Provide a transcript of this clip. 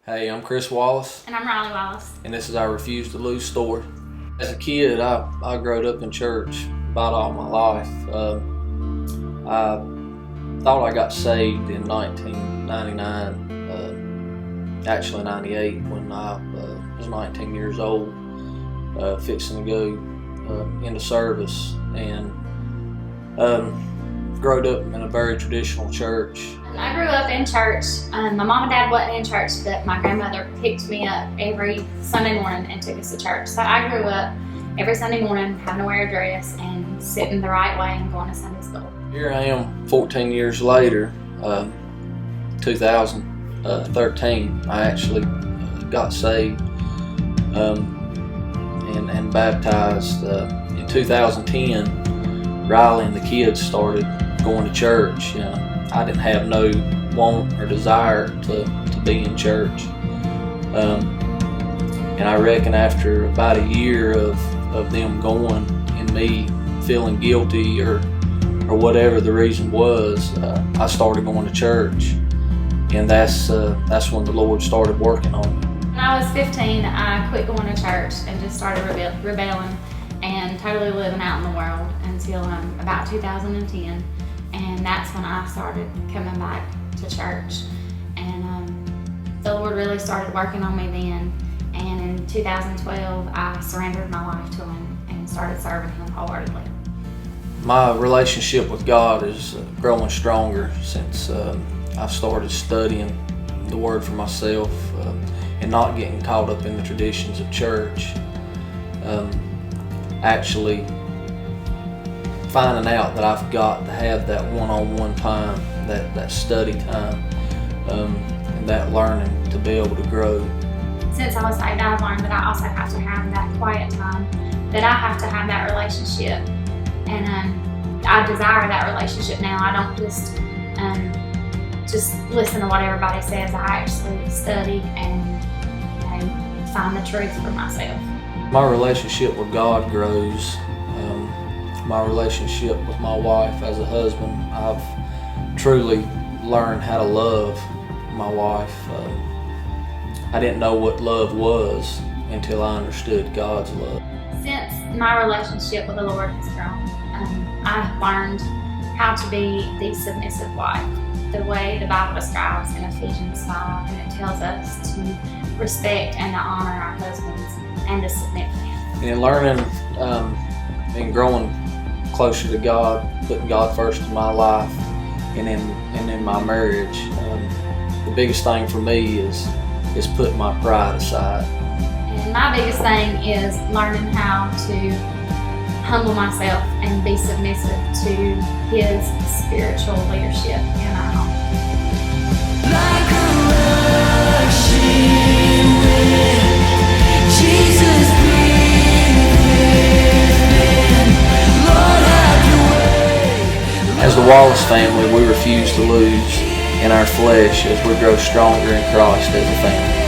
Hey, I'm Chris Wallace. And I'm Riley Wallace. And this is our Refuse to Lose story. As a kid, I grew up in church about all my life. I thought I got saved in 1999, actually 98, when I was 19 years old, fixing to go into service, and grew up in a very traditional church. I grew up in church. My mom and dad wasn't in church, but my grandmother picked me up every Sunday morning and took us to church. So I grew up every Sunday morning having to wear a dress and sitting the right way and going to Sunday school. Here I am 14 years later, 2013, I actually got saved and baptized. In 2010, Riley and the kids started going to church. I didn't have no want or desire to be in church. And I reckon after about a year of them going and me feeling guilty or whatever the reason was, I started going to church. And that's when the Lord started working on me. When I was 15, I quit going to church and just started rebelling and totally living out in the world until about 2010. And that's when I started coming back to church. And the Lord really started working on me then. And in 2012, I surrendered my life to Him and started serving Him wholeheartedly. My relationship with God is growing stronger since I've started studying the Word for myself and not getting caught up in the traditions of church. Actually finding out that I've got to have that one-on-one time, that study time, and that learning to be able to grow. Since I was saved, I've learned that I also have to have that quiet time, that I have to have that relationship. And I desire that relationship now. I don't just listen to what everybody says. I actually study and find the truth for myself. My relationship with God grows. My relationship with my wife as a husband, I've truly learned how to love my wife. I didn't know what love was until I understood God's love. Since my relationship with the Lord has grown, I've learned how to be the submissive wife, the way the Bible describes in Ephesians 5, and it tells us to respect and to honor our husbands and to submit to Him. And in learning and growing closer to God, putting God first in my life and in my marriage, the biggest thing for me is putting my pride aside. And my biggest thing is learning how to humble myself and be submissive to His spiritual leadership in our home. Like a rushing wind, Jesus breathed, Lord have your way. As the Wallace family, we refuse to lose in our flesh as we grow stronger in Christ as a family.